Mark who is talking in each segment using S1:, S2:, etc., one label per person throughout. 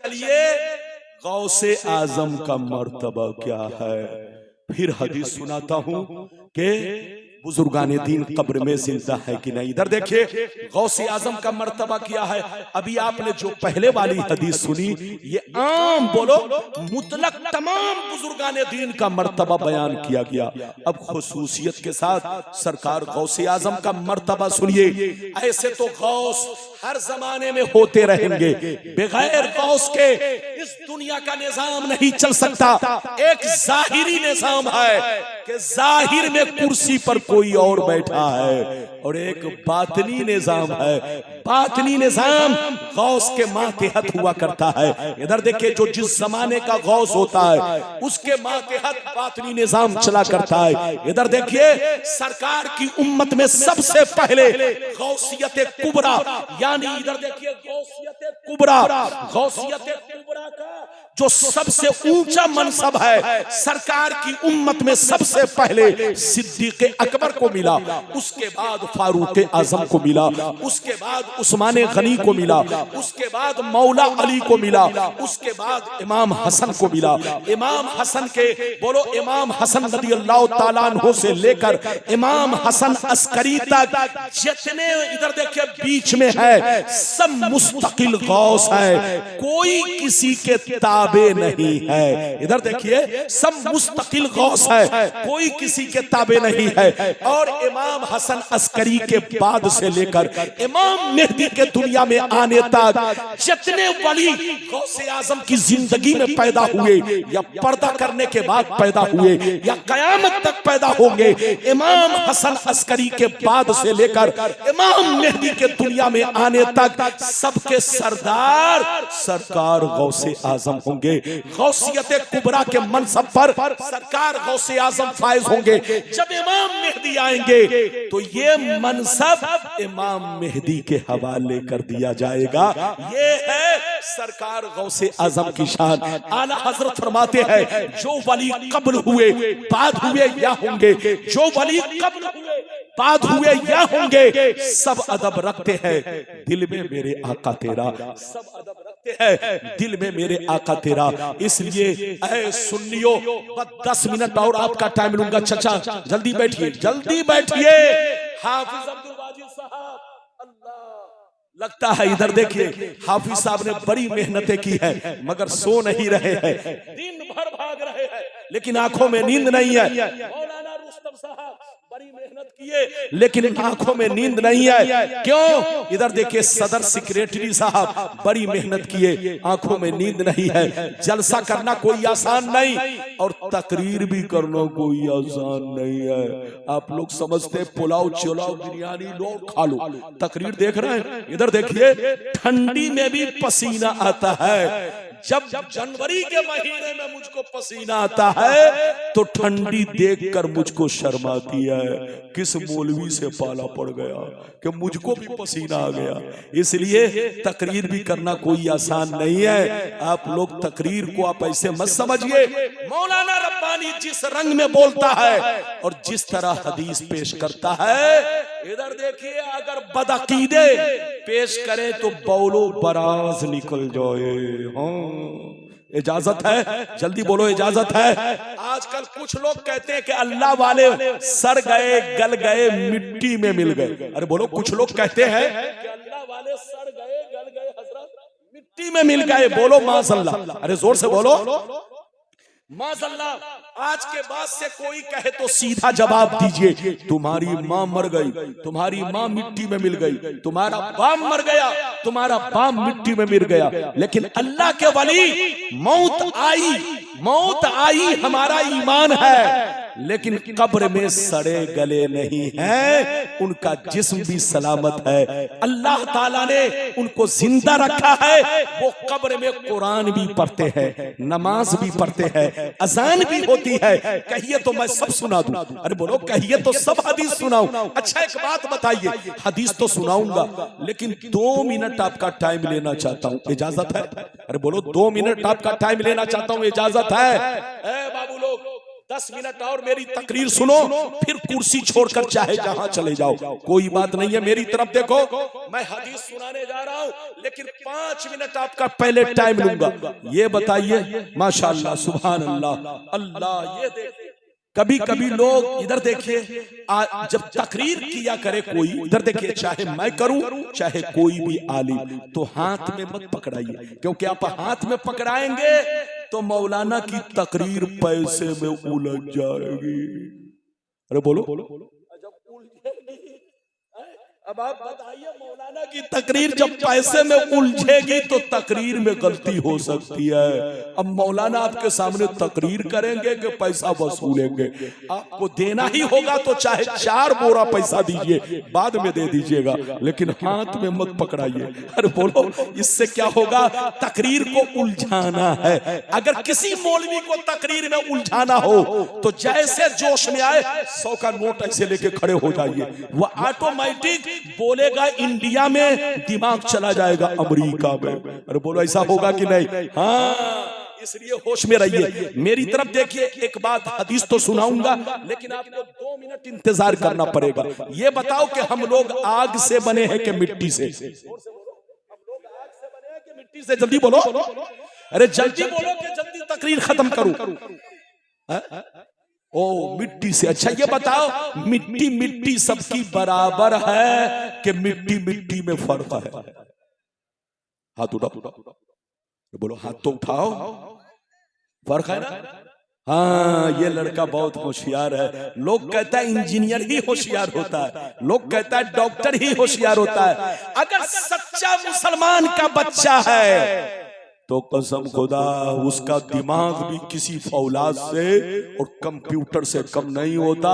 S1: चलिए गौसे आजम का मर्तबा क्या है, फिर हदीस सुनाता हूं कि बुजुर्गाने दीन कब्र में जिंदा है कि नहीं। इधर देखिए गौसे आजम का मर्तबा क्या है। अभी आपने जो पहले वाली हदीस सुनी ये आम बोलो मुतलक तमाम बुजुर्गाने दीन का मर्तबा बयान किया गया। अब खुसूसियत के साथ सरकार गौसे आजम का मर्तबा सुनिए। ऐसे तो गौस हर जमाने में होते रहेंगे, बगैर गौस के इस दुनिया का निजाम नहीं चल सकता। एक जाहिरी निजाम है कि जाहिर में कुर्सी पर कोई और बैठा है, और एक बातनी निजाम है, बातनी निजाम गौस के मातहत हुआ करता है। इधर देखिए जो जिस जमाने का गौस होता है उसके मातहत बातनी निजाम चला करता है। इधर देखिए सरकार की उम्मत में सबसे पहले गौसियत कुबरा, यानी इधर देखिए गौसियत कुबरा, गौसियत कुबरा का जो सबसे ऊंचा मनसब है सरकार की उम्मत में सबसे पहले सिद्दीक अकबर को मिला, उसके बाद फारूक आजम को मिला, उसके बाद उस्मान गनी को मिला, उसके बाद मौला अली को मिला, उसके बाद इमाम हसन को मिला। इमाम हसन के बोलो इमाम हसन रदियल्लाहु ताला अन्हु से लेकर इमाम हसन अस्करी तक जितने इधर देखिए बीच में है सब मुस्तकिल गौस है, कोई किसी के ताबे नहीं है। इधर देखिए सब मुस्तकिल गौस है, कोई किसी के ताबे नहीं है। और इमाम हसन अस्करी के बाद से लेकर इमाम मेहदी के दुनिया में आने तक जितने वली गौसे आजम की जिंदगी में पैदा हुए या पर्दा करने के बाद पैदा हुए या कयामत तक पैदा होंगे, इमाम हसन अस्करी के बाद से लेकर इमाम मेहदी के दुनिया में आने तक सबके सरदार सरकार गौसे आजम होंगे। गौसियत कुबरा के मनसब पर सरकार गौसे आजम फायज होंगे। जब इमाम मेहदी आएंगे तो ये मनसब इमाम मेहदी के हवाले कर दिया जाएगा। ये है सरकार गौसे आजम की शान। आला हजरत फरमाते हैं जो वली कब्ल हुए बाद हुए या होंगे, जो वली कब्ल हुए बाद हुए या होंगे, सब अदब रखते हैं दिल में मेरे आका तेरा, सब अदब रखते हैं दिल में मेरे आका तेरा। इसलिए ऐ सुन्नियों 10 मिनट और आपका टाइम लूंगा। चचा जल्दी बैठिए, जल्दी बैठिए। हाफिज अब्दुल वाजिद साहब, अल्लाह लगता है इधर देखिए हाफिज साहब ने बड़ी मेहनतें की है मगर सो नहीं रहे हैं, दिन भर भाग रहे हैं लेकिन आंखों में नींद नहीं है। मौलाना रुस्तम साहब बड़ी मेहनत किए लेकिन आंखों में नींद नहीं है। क्यों? इधर देखिए सदर सेक्रेटरी साहब बड़ी मेहनत किए, आंखों में नींद नहीं है। जलसा करना कोई आसान नहीं और तकरीर भी करना कोई आसान नहीं है। आप लोग समझते पुलाव चलाओ बिरयानी लो खा लो, तकरीर देख रहे हैं। इधर देखिए ठंडी में भी पसीना आता है। जब जनवरी के महीने में मुझको पसीना आता है तो ठंडी देखकर मुझको शर्म आती है। किस मौलवी से पाला पड़ गया कि मुझको भी पसीना आ गया। इसलिए तकरीर भी करना कोई आसान नहीं है। आप लोग तकरीर को आप ऐसे मत समझिए। मौलाना रब्बानी जिस रंग में बोलता है और जिस तरह हदीस पेश करता है, इधर देखिए अगर बदअकीदे पेश करे तो बौलो बराज निकल जाए। हाँ इजाजत है, जल्दी बोलो इजाजत है। आजकल कुछ लोग कहते हैं कि अल्लाह वाले सर गए गल गए मिट्टी में मिल गए। अरे बोलो कुछ लोग कहते हैं कि अल्लाह वाले सर गए गल गए हजरत मिट्टी में मिल गए। बोलो माशअल्लाह, अरे जोर से बोलो माशअल्लाह। आज के बाद से कोई कहे तो सीधा जवाब दीजिए, तुम्हारी माँ मर गई, तुम्हारी माँ मिट्टी में मिल गई, तुम्हारा बाप मर गया, तुम्हारा बाप मिट्टी में मिल गया। लेकिन अल्लाह के वली मौत आई हमारा ईमान है, लेकिन कब्र में सड़े गले नहीं हैं, उनका जिस्म भी सलामत है। अल्लाह ताला ने उनको जिंदा रखा है। वो कब्र में कुरान भी पढ़ते हैं, नमाज भी पढ़ते हैं, अजान भी होती है। कहिए तो मैं सब सुना दूं। अरे बोलो कहिए तो सब हदीस सुनाऊं। अच्छा एक बात बताइए, हदीस तो सुनाऊंगा लेकिन 2 मिनट आपका टाइम लेना चाहता हूं, इजाजत है? अरे बोलो 2 मिनट आपका टाइम लेना चाहता हूं, इजाजत है? बाबू लोग 10 मिनट और मेरी तकरीर सुनो, फिर कुर्सी छोड़कर चाहे जहां चले जाओ, कोई बात नहीं है। मेरी तरफ देखो, मैं हदीस सुनाने जा रहा हूं, लेकिन 5 मिनट आपका पहले टाइम लूंगा। ये बताइए, माशाअल्लाह, सुभान अल्लाह, अल्लाह। ये देखिए, कभी कभी लोग इधर देखिए, जब तकरीर किया करे कोई, इधर देखिए, चाहे मैं करूं चाहे कोई भी आलिम, तो हाथ में मत पकड़ाइए, क्योंकि आप हाथ में पकड़ाएंगे तो मौलाना की तकरीर पैसे में उलझ जाएगी। अरे बोलो, अब आप बताइए, मौलाना की तकरीर जब पैसे में उलझेगी तो तकरीर में गलती हो सकती है। अब मौलाना आपके सामने तकरीर करेंगे कि पैसा वसूलेंगे? आपको देना ही होगा तो चाहे 4 बोरा पैसा दीजिए, बाद में दे दीजिएगा, लेकिन हाथ में मत पकड़ाइए। अरे बोलो, इससे क्या होगा? तकरीर को उलझाना है। अगर किसी मौलवी को तकरीर में उलझाना हो तो जैसे जोश में आए 100 का नोट ऐसे लेके खड़े हो जाइए, वो ऑटोमेटिक बोलेगा इंडिया में, दिमाग चला जाएगा अमेरिका में। अरे बोलो, ऐसा होगा कि नहीं? हाँ, इसलिए होश में रहिए। मेरी तरफ देखिए, एक बात, हदीस तो सुनाऊंगा, लेकिन आपको 2 मिनट इंतजार करना पड़ेगा। ये बताओ कि हम लोग आग से बने हैं कि मिट्टी से? हम लोग आग से बने हैं कि मिट्टी से? जल्दी बोलो, अरे जल्दी बोलो कि जल्दी तकरीर खत्म करूं। ओ, मिट्टी से। अच्छा ये बताओ, मिट्टी मिट्टी सबकी बराबर है कि मिट्टी मिट्टी में फर्क है? हाथ उठाओ, बोलो, हाथ तो उठाओ, फर्क है ना? हाँ, ये लड़का बहुत होशियार है। लोग कहता है इंजीनियर ही होशियार होता है, लोग कहता है डॉक्टर ही होशियार होता है। अगर सच्चा मुसलमान का बच्चा है तो कसम खुदा, उसका दिमाग भी किसी फौलाद से और कंप्यूटर से कम नहीं होता।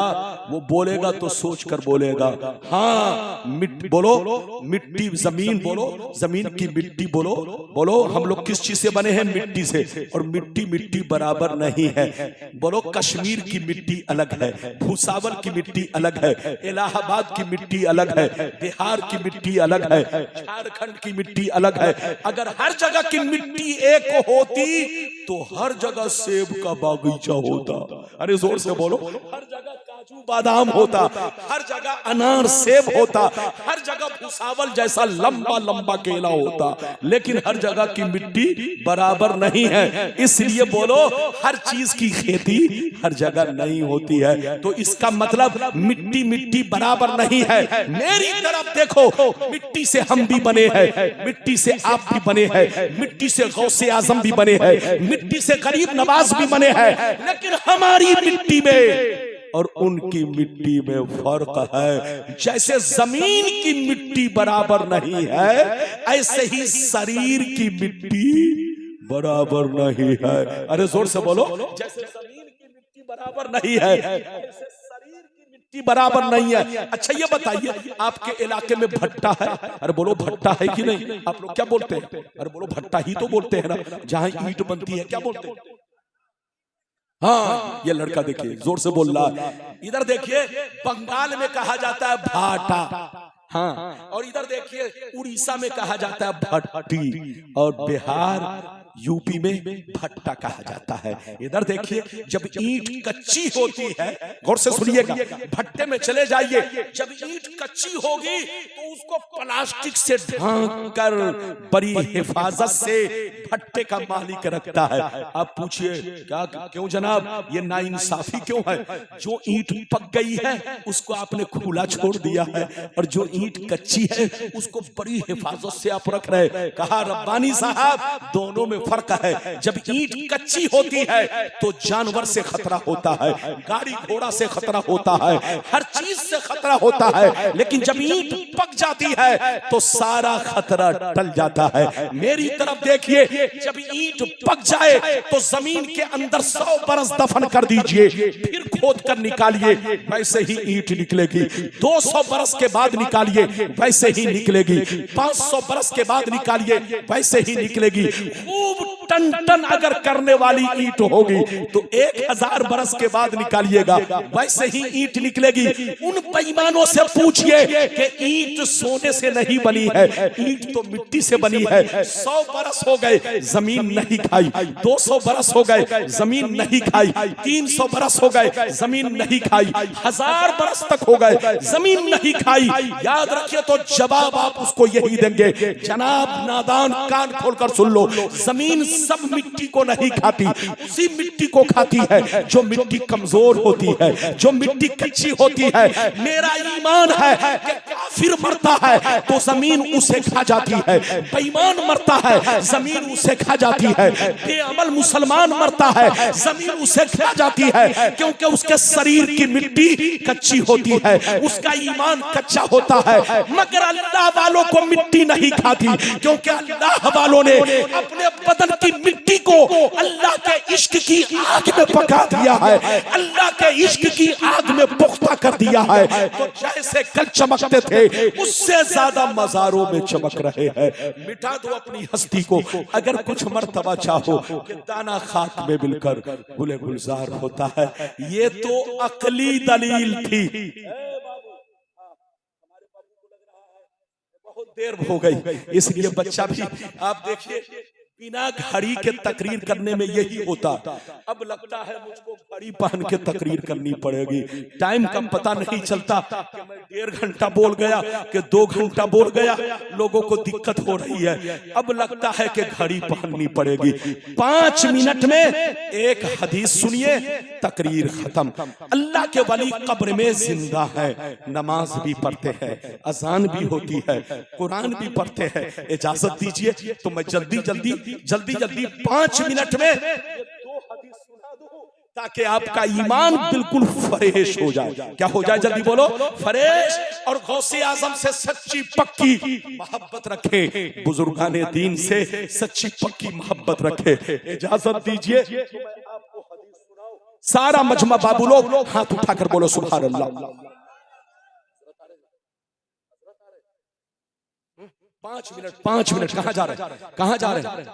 S1: वो बोलेगा तो सोच कर बोलेगा। हाँ, बोलो, मिट्टी जमीन, बोलो जमीन की मिट्टी, बोलो बोलो, हम लोग किस चीज से बने हैं? मिट्टी से। और मिट्टी मिट्टी बराबर नहीं है। बोलो, कश्मीर की मिट्टी अलग है, भूसावल की मिट्टी अलग है, इलाहाबाद की मिट्टी अलग है, बिहार की मिट्टी अलग है, झारखंड की मिट्टी अलग है। अगर हर जगह की मिट्टी एक होती तो हर जगह सेब का बागीचा होता। अरे जोर से बोलो, हर जगह काजू बादाम होता, हर जगह अनार सेब होता, हर जगह भूसावल जैसा लंबा लंबा केला होता, लेकिन हर जगह की मिट्टी बराबर नहीं है। इसलिए बोलो, हर चीज की खेती हर जगह नहीं होती है। तो इसका मतलब मिट्टी मिट्टी बराबर नहीं है। मेरी तरफ देखो, मिट्टी से हम भी बने हैं, मिट्टी से आप भी बने हैं, मिट्टी से गौसे आजम भी बने हैं, मिट्टी से गरीब नवाज भी बने हैं, लेकिन हमारी मिट्टी में और उनकी मिट्टी में फर्क है। जैसे जमीन की मिट्टी बराबर नहीं है, ऐसे ही शरीर की मिट्टी बराबर नहीं है। अरे जोर से बोलो, जैसे जमीन की मिट्टी बराबर नहीं है, ऐसे शरीर की मिट्टी बराबर नहीं है। अच्छा ये बताइए, आपके इलाके में भट्टा है? अरे बोलो, भट्टा है कि नहीं? आप लोग क्या बोलते हैं? अरे बोलो, भट्टा ही तो बोलते हैं ना, जहां ईंट बनती है, क्या बोलते हैं? हाँ, ये लड़का देखिए जोर से बोल रहा है। इधर देखिए, बंगाल में कहा जाता है भाटा, हाँ, और इधर देखिए उड़ीसा में कहा जाता है भट्टी, और बिहार यूपी में भट्टा कहा जाता है। इधर देखिए, जब ईंट कच्ची होती है, गौर से सुनिएगा, भट्टे में चले जाइए, जब ईंट कच्ची होगी तो उसको प्लास्टिक से ढांक कर बड़ी हिफाजत से भट्टे का मालिक रखता है। आप पूछिए, क्या क्यों जनाब, ये नाइंसाफी क्यों है? जो ईंट पक गई है उसको आपने खुला छोड़ दिया है, और जो ईंट कच्ची है उसको बड़ी हिफाजत से आप रख रहे। कहा रब्बानी साहब, दोनों में फर्क है। जब ईंट कच्ची होती है तो जानवर से खतरा होता है, गाड़ी घोड़ा से खतरा होता है, हर चीज से खतरा होता है, लेकिन जब ईंट पक जाती है तो सारा खतरा टल जाता है। मेरी तरफ देखिए, जब ईंट पक जाए तो जमीन के अंदर 100 बरस दफन कर दीजिए, फिर खोद कर निकालिए, वैसे ही ईंट निकलेगी। 200 बरस के बाद निकालिए, वैसे ही निकलेगी। 500 बरस के बाद निकालिए, वैसे ही निकलेगी। खूब टन टन अगर करने वाली ईंट होगी तो 1000 बरस के बाद निकालिएगा, वैसे ही ईंट निकलेगी। उन बेईमानों से पूछिए कि ईंट सोने से नहीं बनी है, ईंट तो मिट्टी से बनी है। 100 बरस हो गए जमीन नहीं खाई, 200 बरस हो गए जमीन नहीं खाई, 300 बरस हो गए जमीन नहीं खाई, 1000 बरस तक हो गए जमीन नहीं खाई। याद रखिए तो जवाब आप उसको यही देंगे, जनाब नादान कान खोलकर सुन लो, जमीन सब मिट्टी को नहीं खाती, उसी मिट्टी को खाती है जो मिट्टी कमजोर होती है, जो मिट्टी कच्ची होती है। मेरा ईमान है कि काफिर मरता है तो जमीन उसे खा जाती है, बेईमान मरता है जमीन उसे खा जाती है, बेअमल मुसलमान मरता है जमीन उसे खा जाती है, क्योंकि उसके शरीर की मिट्टी कच्ची होती है, उसका ईमान कच्चा होता है। मगर अल्लाह वालों को मिट्टी नहीं खाती, क्योंकि अल्लाह वालों ने अपने बदन की मिट्टी को अल्लाह के इश्क की आग में पका दिया है, अल्लाह के इश्क की आग में पुख्ता कर दिया है। तो जैसे कल चमकते थे उससे ज्यादा मज़ारों में चमक रहे हैं। मिटा दो अपनी हस्ती को, अगर कुछ मर्तबा चाहो कि दाना खाक में मिलकर गुले गुलजार होता है। ये तो अकली दलील थी। बहुत देर हो गई, इसलिए बच्चा भी आप देखिए बिना घड़ी के तकरीर करने में यही होता। अब लगता है मुझको घड़ी पहन के तकरीर करनी पड़ेगी। टाइम का पता नहीं चलता कि मैं 1.5 घंटा बोल गया कि 2 घंटा बोल गया, लोगों को दिक्कत हो रही है। अब लगता है कि घड़ी पहननी पड़ेगी। 5 मिनट में एक हदीस सुनिए, तकरीर खत्म। अल्लाह के वली कब्र में जिंदा है, नमाज भी पढ़ते हैं, अजान भी होती है, कुरान भी पढ़ते हैं। इजाजत दीजिए तो मैं जल्दी 5 मिनट में 2 हदीस सुना दूं ताकि आपका ईमान बिल्कुल फ्रेश हो जाए। क्या हो जाए? जल्दी बोलो। फ्रेश। और गौसे आजम से सच्ची पक्की मोहब्बत रखे, बुजुर्गाने दीन से सच्ची पक्की मोहब्बत रखे। इजाजत दीजिए तो मैं आपको हदीस सुनाऊं। सारा मजमा बाबू लोग हाथ उठाकर बोलो सुभान अल्लाह। 5 मिनट कहां जा रहे हैं?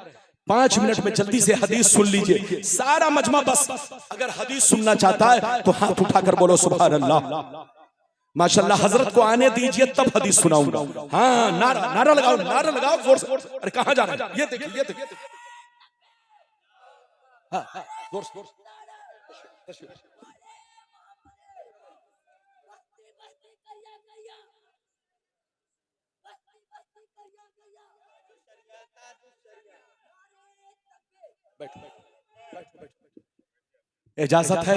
S1: 5 मिनट में जल्दी से हदीस सुन लीजिए सारा मजमा। बस अगर हदीस सुनना चाहता है तो हाथ उठाकर बोलो सुभान अल्लाह। माशाल्लाह, हजरत को आने दीजिए तब हदीस सुनाऊंगा। हाँ, नारा लगाओ जोर से। अरे कहां जा रहे हैं? ये देखिए हाँ, जोर से। इजाजत है,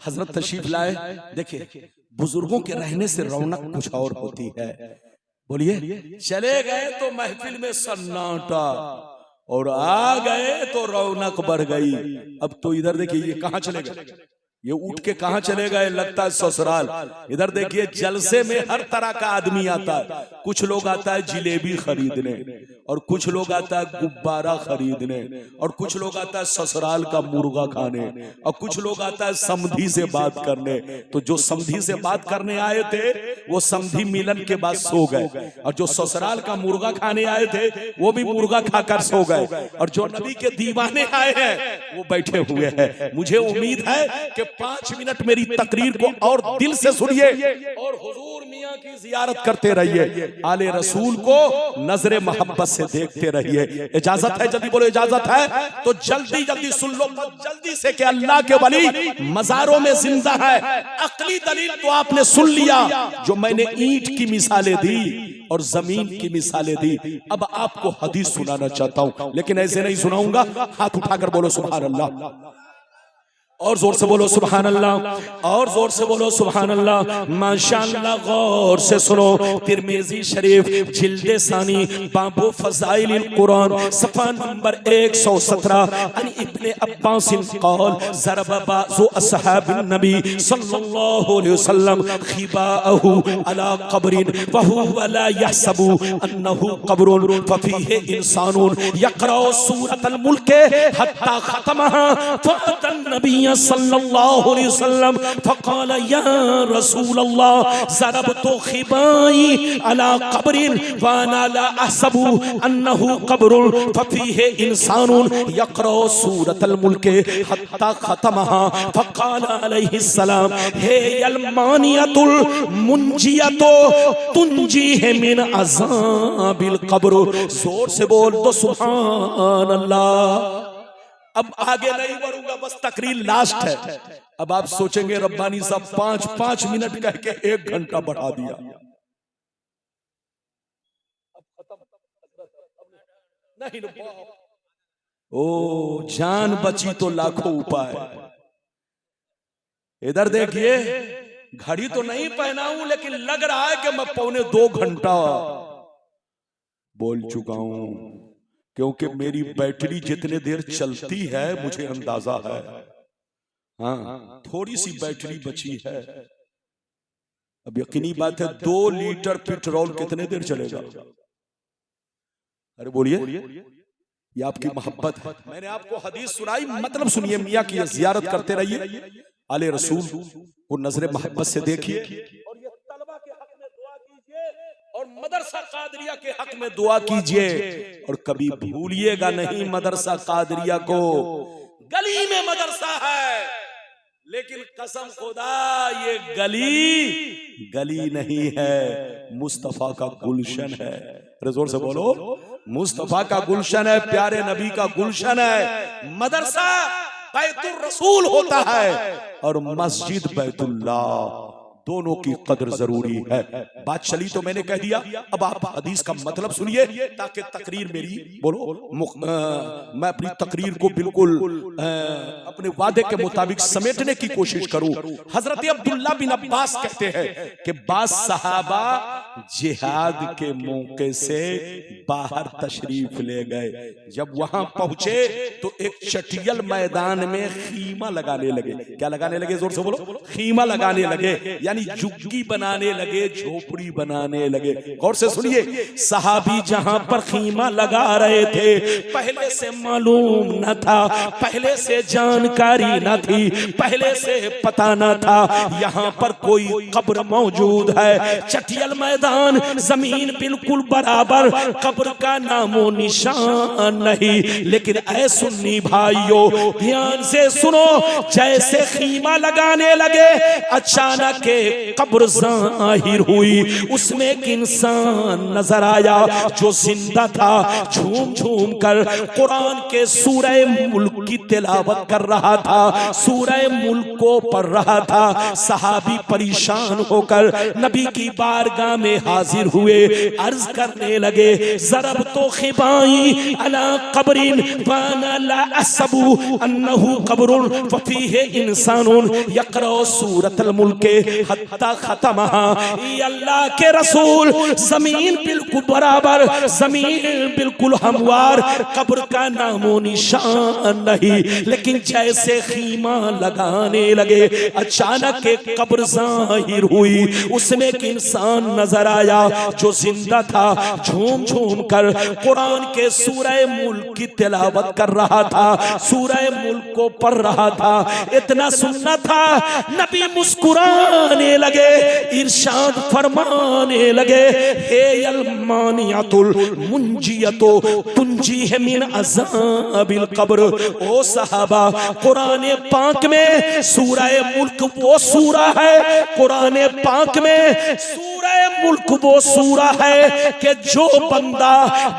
S1: हजरत तशरीफ लाए। देखिए बुजुर्गों के रहने से रौनक कुछ और होती है। बोलिए। चले गए तो महफिल में सन्नाटा, और आ गए तो रौनक बढ़ गई। अब तो इधर देखिए, ये कहां चले गए? ये उठ के कहां चले गए? लगता है ससुराल। इधर देखिए जलसे में हर तरह का आदमी आता है। कुछ लोग आता है जिलेबी खरीदने, और कुछ लोग आता है गुब्बारा खरीदने, और कुछ लोग आता है ससुराल का मुर्गा खाने, और कुछ लोग आता है समधी से बात करने। तो जो समधी से बात करने आए थे वो समधी मिलन के बाद सो गए, और जो ससुराल का मुर्गा खाने आए थे वो भी मुर्गा खाकर सो गए, और जो नबी के दीवाने आए हैं वो बैठे हुए हैं। मुझे उम्मीद है कि 5 मिनट मेरी तकरीर को और दिल से सुनिए, और हुजूर मियां की जियारत करते रहिए, आले रसूल को नजरे मोहब्बत से देखते रहिए। इजाजत है? जल्दी बोलो इजाजत है। तो जल्दी सुन लो जल्दी से कि अल्लाह के वली मज़ारों में जिंदा है। अकली दलील तो आपने सुन लिया, जो मैंने ईंट की मिसालें दी और जमीन की मिसालें दी। अब आपको हदीस सुनाना चाहता हूं, लेकिन ऐसे नहीं सुनाऊंगा। हाथ उठाकर बोलो सुभान अल्लाह, और जोर से बोलो सुभान अल्लाह, और जोर से बोलो सुभान अल्लाह। माशाअल्लाह, गौर से सुनो। तिरमिज़ी शरीफ जिल्दे सानी बाबू फज़ाइल कुरान सफ़ा नंबर 117 अन इब्ने अब्बास क़ाल ज़रबा बाज़ु अस्हाबिन नबी सल्लल्लाहु अलैहि वसल्लम खिबाअहु अला क़ब्रिन व हुवा ला यहसबु अन्नहु क़ब्रुन फ़फ़ीहि इंसानुन यक़रअु सूरतल मुल्क हत्ता ख़तमहा फ़अतन नबी सल्लल्लाहु अलैहि वसल्लम फक़ाल या रसूल अल्लाह ज़रबतु ख़िबाई अला क़ब्रिन व अना ला अहसबु अन्नहु क़ब्रुन फ़फ़ीहि इंसानुन यक़रअ सूरतल मुल्क हत्ता ख़तमहा फक़ाल अलैहिस्सलाम हे यल मानियतुल मुंजियतो तुंजीहि मिन अज़ाबिल क़ब्र। जोर से बोल दो सुभान अल्लाह। अब आगे नहीं बढ़ूंगा, बस तकरीर लास्ट है। अब आप सोचेंगे रब्बानी साहब 5-5 मिनट कह के 1 घंटा बढ़ा दिया। नहीं ओ जान बची तो लाखों उपाय। इधर देखिए, घड़ी तो नहीं पहना हूं लेकिन लग रहा है कि मैं 1.25 घंटा बोल चुका हूं, क्योंकि मेरी बैटरी जितने देर चलती है मुझे अंदाजा है। हाँ, थोड़ी सी बैटरी बची है। अब यकीनी बात है 2 लीटर पेट्रोल कितने देर चलेगा? अरे बोलिए, ये आपकी मोहब्बत है। मैंने आपको हदीस सुनाई, मतलब सुनिए, मियाँ की ज़ियारत करते रहिए, आले रसूल को नजरे मोहब्बत से देखिए, और ये तलबा के हक में दुआ कीजिए और मदरसा कादरिया के हक में दुआ कीजिए। और कभी भूलिएगा नहीं मदरसा कादरिया को। गली में मदरसा है लेकिन कसम खुदा ये गली नहीं है, मुस्तफा का गुलशन है। जोर से बोलो, मुस्तफा का गुलशन है, प्यारे नबी का गुलशन है। मदरसा बैतुल रसूल होता है और मस्जिद बैतुल्लाह, दोनों की कदर जरूरी है। बात चली तो मैंने कह दिया, अब आप हदीस का मतलब सुनिए ताकि तकरीर मेरी मैं अपनी तकरीर को बिल्कुल अपने वादे के मुताबिक समेटने की कोशिश करूं। हजरत अब्दुल्ला बिन अब्बास कहते हैं कि बास सहाबा जिहाद के मौके से बाहर तशरीफ ले गए। जब वहां पहुंचे तो एक चटियल मैदान में खीमा लगाने लगे। क्या लगाने लगे? जोर से बोलो। खीमा लगाने लगे, यानी झुग्गी बनाने लगे, झोपड़ी बनाने लगे। गौर से सुनिए, सहाबी जहां पर खीमा लगा रहे थे पहले से मालूम न था, पहले से जानकारी न थी, पहले से पता न था यहां पर कोई कब्र मौजूद है। चटियल मैदान, जमीन बिल्कुल बराबर, कब्र का नामो निशान नहीं। लेकिन ऐ सुन्नी भाइयों ध्यान से सुनो, जैसे खीमा लगाने लगे अचानक कब्र जाहिर हुई, उसमें एक इंसान नजर आया जो जिंदा था। झूम झूम कर कुरान के सूरह मुल्क की तिलावत कर रहा था, सूरह मुल्क को पढ़ रहा था। सहाबी परेशान होकर नबी की बारगाह में हाजिर हुए, अर्ज करने लगे ज़रब तो खिबाई अला कब्रिन वाना ला असबु अन्नहु कब्रुन फफीहे इंसानुन यक़रअ सूरतल मुल्क हत्ता खतमहा। अल्लाह के रसूल, जमीन बिल्कुल बराबर, जमीन बिल्कुल हमवार, कब्र का नामो निशान नहीं। लेकिन जैसे खीमा लगाने लगे अचानक एक कब्र जाहिर हुई, उसमें एक इंसान नजर आया जो जिंदा था। झूम झूम कर कुरान के सूरह मुल्क की तिलावत कर रहा था, सूरह मुल्क को पढ़ रहा था। इतना सुनना था, नबी मुस्कुराने लगे, इरशाद फरमाने लगे हे यल मानियतुल मुंजियतो तुंजीहि मिन अज़ाबिल कब्र। ओ सहाबा, कुरान पाक में सूरह मुल्क वो सूरा है, कुरान पाक में सूरह मुल्क वो सूरा है कि जो बंदा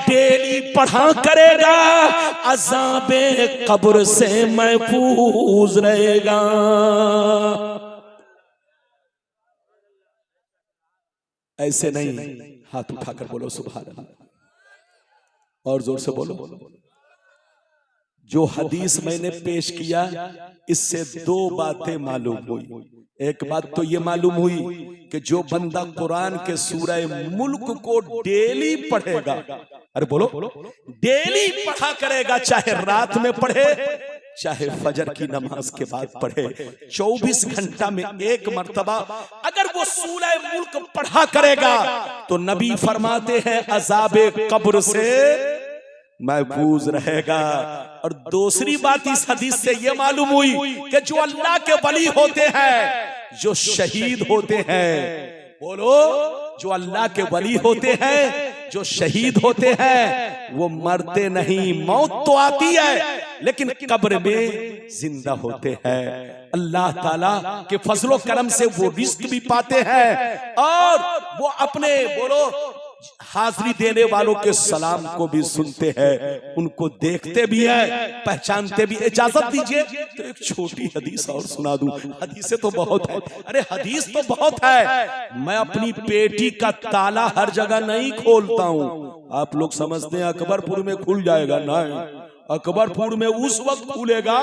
S1: डेली पढ़ा करेगा अज़ाबे कब्र से महफूज रहेगा। ऐसे नहीं, हाथ उठाकर बोलो सुभान अल्लाह और जोर से बोलो। जो हदीस मैंने पेश किया इससे 2 बातें मालूम हुई। एक बात तो ये मालूम हुई कि जो बंदा कुरान के सूरह मुल्क को डेली पढ़ेगा, अरे बोलो, डेली पढ़ा करेगा, चाहे रात में पढ़े चाहे फजर की नमाज के बाद पढ़े, 24 घंटा में 1 मर्तबा अगर वो सूरह मुल्क पढ़ा करेगा तो नबी फरमाते हैं अज़ाबे कब्र से महफूज रहेगा। और दूसरी बात इस हदीस से ये मालूम हुई कि जो अल्लाह के वली होते हैं, जो शहीद होते हैं, बोलो, जो अल्लाह के वली होते हैं, जो शहीद होते हैं, वो मरते नहीं। मौत तो आती है लेकिन कब्र में जिंदा होते हैं। अल्लाह ताला के फजलो करम से वो रिस्क भी पाते हैं और वो अपने, बोलो, हाजिरी देने वालों के सलाम को भी सुनते हैं, उनको देखते भी हैं, पहचानते भी। इजाजत दीजिए तो एक छोटी हदीस और सुना दूं। हदीसें तो बहुत है, अरे हदीस तो बहुत है। मैं अपनी पेटी का ताला हर जगह नहीं खोलता हूं। आप लोग समझते हैं अकबरपुर में खुल जाएगा, नहीं, अकबरपुर में उस वक्त खुलेगा,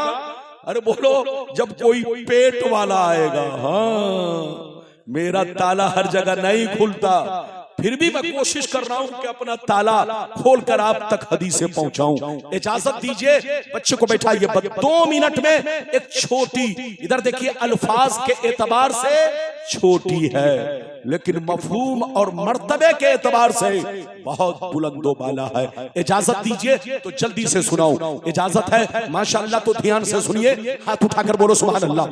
S1: अरे बोलो, जब कोई पेट वाला आएगा। हाँ, मेरा ताला हर जगह नहीं खुलता, फिर भी मैं कोशिश कर रहा हूं कि अपना ताला खोलकर आप तक हदीसें पहुंचाऊं। इजाजत दीजिए, बच्चे को बैठाइए। 2 मिनट में एक छोटी, इधर देखिए, अल्फाज के एतबार से छोटी है लेकिन मफहूम और मर्तबे के एतबार से बहुत बुलंदो बाला है। इजाजत दीजिए तो जल्दी से सुनाऊं। इजाजत है माशाअल्लाह, तो ध्यान से सुनिए। हाथ उठाकर बोलो सुभान अल्लाह,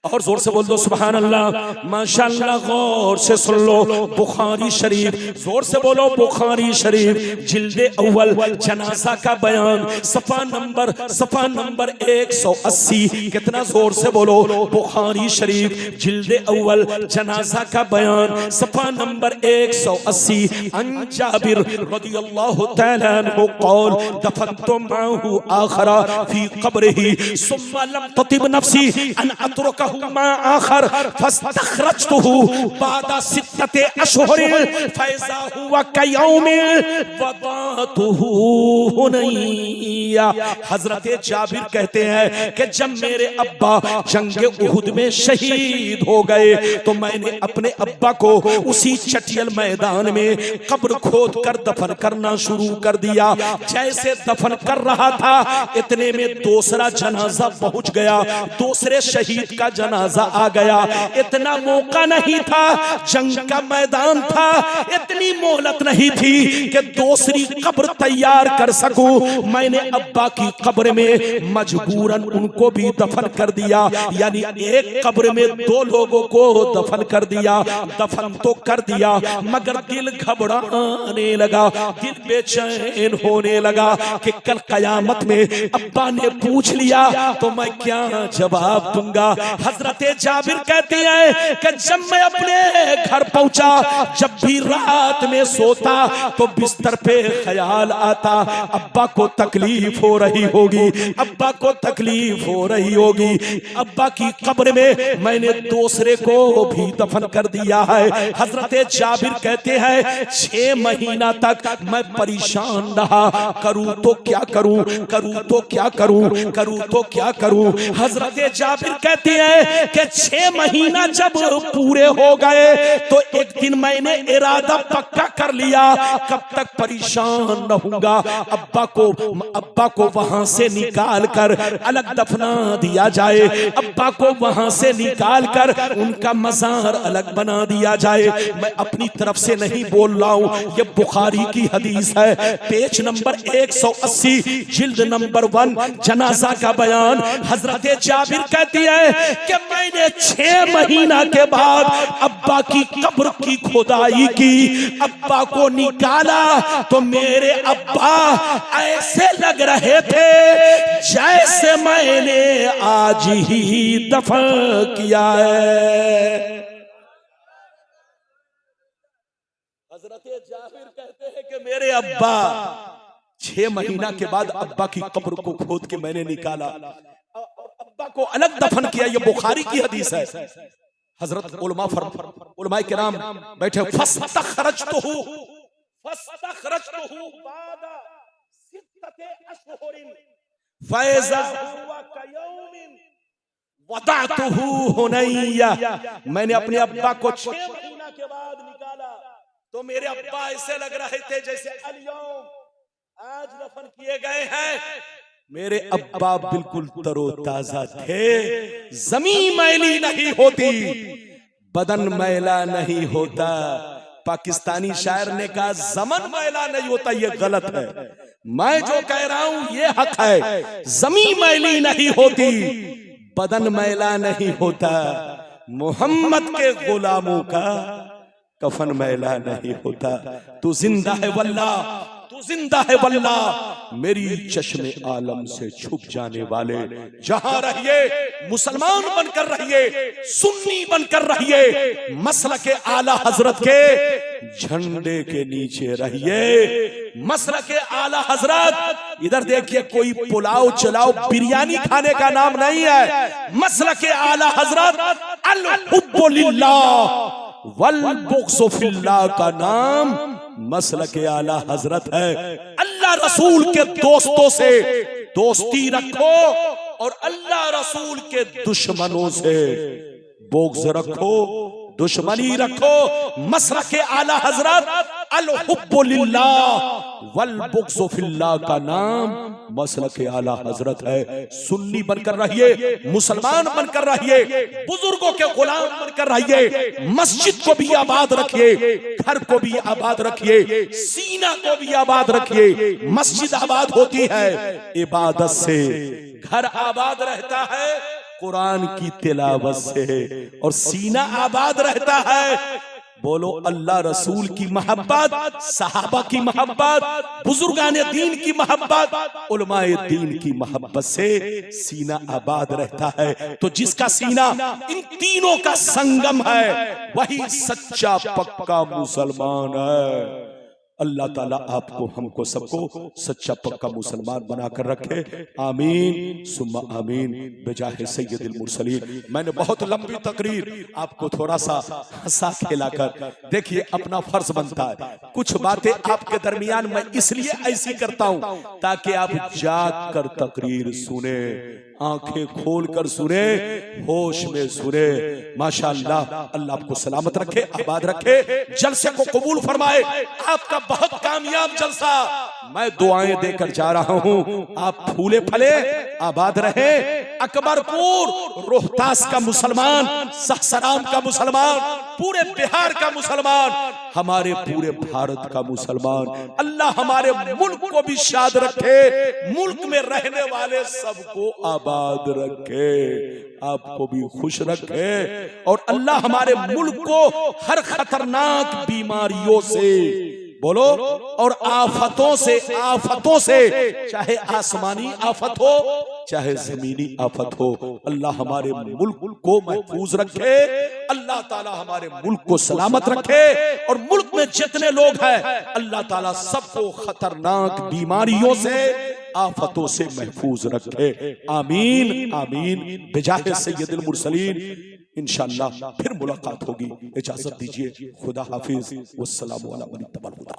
S1: और जोर से बोल दो सुभान अल्लाह। माशाअल्लाह, गौर से सुन लो। बुखारी शरीफ, जोर से बोलो बुखारी शरीफ, जिल्दे अव्वल, जनाजा का बयान, सफा नंबर 180। कितना जोर से बोलो। बुखारी शरीफ, जिल्दे अव्वल, जनाजा का बयान, सफा नंबर 180। अन जाबिर रदियल्लाहु तआला अन्हु क़ाल दफनतु माहु आखरा फी क़ब्रिही सुम्मा लम ततिब नफ्सी अन अतरुकहु मा आखर फस्तखरजतहु बादा सित्तते अशहुर फैज़ा हुवा कयौमिन वदातहु हुनैया। हजरत जाबिर कहते हैं कि जब मेरे अब्बा जंगे उहुद में शहीद हो गए तो मैंने अपने अब्बा को उसी चटियल मैदान में कब्र खोद कर दफन करना शुरू कर दिया। जैसे दफन कर रहा था इतने में दूसरा जनाजा पहुंच गया, दूसरे शहीद का जनाजा आ गया। इतना मौका नहीं था, जंग का मैदान था, इतनी मोहलत नहीं थी कि दूसरी कब्र तैयार कर सकूं। मैंने अब्बा की कब्र में मजबूरन उनको भी दफन कर दिया, यानी एक कब्र में 2 लोगों को दफन कर दिया। दफन तो कर दिया मगर दिल घबराने लगा, दिल बेचैन होने लगा कि कल कयामत में अब्बा ने पूछ लिया तो मैं क्या जवाब दूंगा। हजरत जाबिर कहती है कि जब मैं अपने घर पहुंचा, जब भी रात में सोता तो बिस्तर पे ख्याल आता अब्बा को तकलीफ हो रही होगी, अब्बा को तकलीफ हो रही होगी। अब्बा की कब्र में मैंने दूसरे को भी दफन कर दिया है। हजरत जाबिर कहते हैं 6 महीना तक मैं परेशान रहा, करूं तो क्या करूं, करूं तो क्या करूं, करूं तो क्या करूं। हजरत जाबिर कहती है कि 6 महीना जब पूरे हो गए तो एक दिन मैंने इरादा पक्का कर लिया, कब तक परेशान रहूंगा। अब्बा को वहां से निकाल कर अलग दफना दिया जाए, अब्बा को वहां से निकाल कर उनका मजार अलग बना दिया जाए। मैं अपनी तरफ से नहीं बोल रहा हूं, ये बुखारी की हदीस है, पेज नंबर 180, जिल्द नंबर 1, जनाजा का बयान। हजरत जाबिर कहती है कि मैंने 6 महीना के बाद अब्बा की कब्र की खुदाई की, अब्बा को निकाला तो मेरे अब्बा ऐसे लग रहे थे जैसे मैंने आज ही दफन किया है। हजरत जाबिर कहते हैं कि मेरे अब्बा 6 महीना के बाद अब्बा की कब्र को खोद के मैंने निकाला, अब्बा को अलग दफन किया। ये बुखारी की हदीस है। हजरत उलमा के नाम बैठे, फस्तखरजतहु बादा सित्तते अशहुरिन फैज़ा हुवा कयौमिन वदातहु हुनैया। मैंने अपने अब्बा को 6 महीना के बाद निकाला तो मेरे अब्बा ऐसे लग रहे थे जैसे अल-यौम आज दफन किए गए हैं। मेरे अब्बा बिल्कुल तरोताजा थे, जमीन मैली नहीं होती, बदन मैला नहीं होता, पाकिस्तानी शायर ने कहा ज़मन मैला नहीं होता, ये गलत है। मैं जो कह रहा हूं ये हक है। ज़मीन मैली नहीं होती, बदन मैला नहीं होता, मोहम्मद के गुलामों का कफन मैला नहीं होता। तू जिंदा है वल्लाह, तू जिंदा है वल्लाह, मेरी चश्मे आलम से छुप जाने वाले। जहां रहिए मुसलमान बनकर रहिए, सुन्नी बनकर रहिए, मसलक के आला हजरत के झंडे के नीचे रहिए। मसलक के आला हजरत, इधर देखिए कोई पुलाव चलाओ बिरयानी खाने का नाम नहीं है। मसलक के आला हजरत अल हुब्बु लिल्लाह वल बुग़्ज़ु फिल्लाह का नाम मसलक के आला हजरत है। अल्लाह रसूल के दोस्तों से दोस्ती रखो और अल्लाह रसूल के दुश्मनों से बुग़्ज़ रखो, दुश्मनी रखो। मसलक के आला हजरत अल हुब्बु लिल्लाह वल बुग़्ज़ु फिल्लाह का नाम मसलक के आला हजरत है। सुन्नी बनकर रहिए, मुसलमान बनकर रहिए, बुजुर्गों के गुलाम बनकर रहिए। मस्जिद को भी आबाद रखिए, घर को भी आबाद रखिए, सीना को भी आबाद रखिए। मस्जिद आबाद होती है इबादत से, घर आबाद रहता है कुरान की तिलावत से, और सीना आबाद रहता है बोलो अल्लाह रसूल की मोहब्बत, सहाबा की मोहब्बत, बुजुर्गाने दीन की मोहब्बत, उलमाए दीन की मोहब्बत से सीना आबाद रहता है। तो जिसका सीना इन तीनों का संगम है वही सच्चा पक्का मुसलमान है। अल्लाह ताला आपको, हमको, सबको सच्चा पक्का मुसलमान बनाकर रखे। आमीन सुम्मा आमीन बेजाहे सैयदुल मुरसलीन। मैंने बहुत लंबी तकरीर आपको थोड़ा सा हंसा खेलाकर, देखिए अपना फर्ज बनता है। कुछ बातें आपके दरमियान मैं इसलिए ऐसी करता हूं ताकि आप जाग कर तकरीर सुने, आंखें खोल कर सुने, होश में सुने। माशाअल्लाह, अल्लाह आपको सलामत रखे, आबाद रखे, जलसे को कबूल फरमाए। आपका बहुत कामयाब जलसा, मैं दुआएं देकर जा रहा हूं। आप फूले फले आबाद रहे। अकबरपुर रोहतास का मुसलमान, सहसराम का मुसलमान, पूरे बिहार का मुसलमान, हमारे पूरे भारत का मुसलमान, अल्लाह हमारे मुल्क को भी शाद रखे, मुल्क में रहने वाले सबको आबाद रखे, आपको भी खुश रखे, और अल्लाह हमारे मुल्क को हर खतरनाक बीमारियों से, बोलो, और आफतों से, चाहे आसमानी आफत हो चाहे जमीनी आफत हो, अल्लाह हमारे मुल्क को महफूज रखे। अल्लाह ताला हमारे मुल्क को सलामत रखे, और मुल्क में जितने लोग हैं अल्लाह ताला सबको खतरनाक बीमारियों से, आफतों से महफूज रखे। आमीन आमीन बेजाहे सैयदुल मुरसलीन। इंशाअल्लाह फिर मुलाकात होगी। इजाजत दीजिए, खुदा हाफिज, वस्सलामु अला मन इत्तबअल हुदा।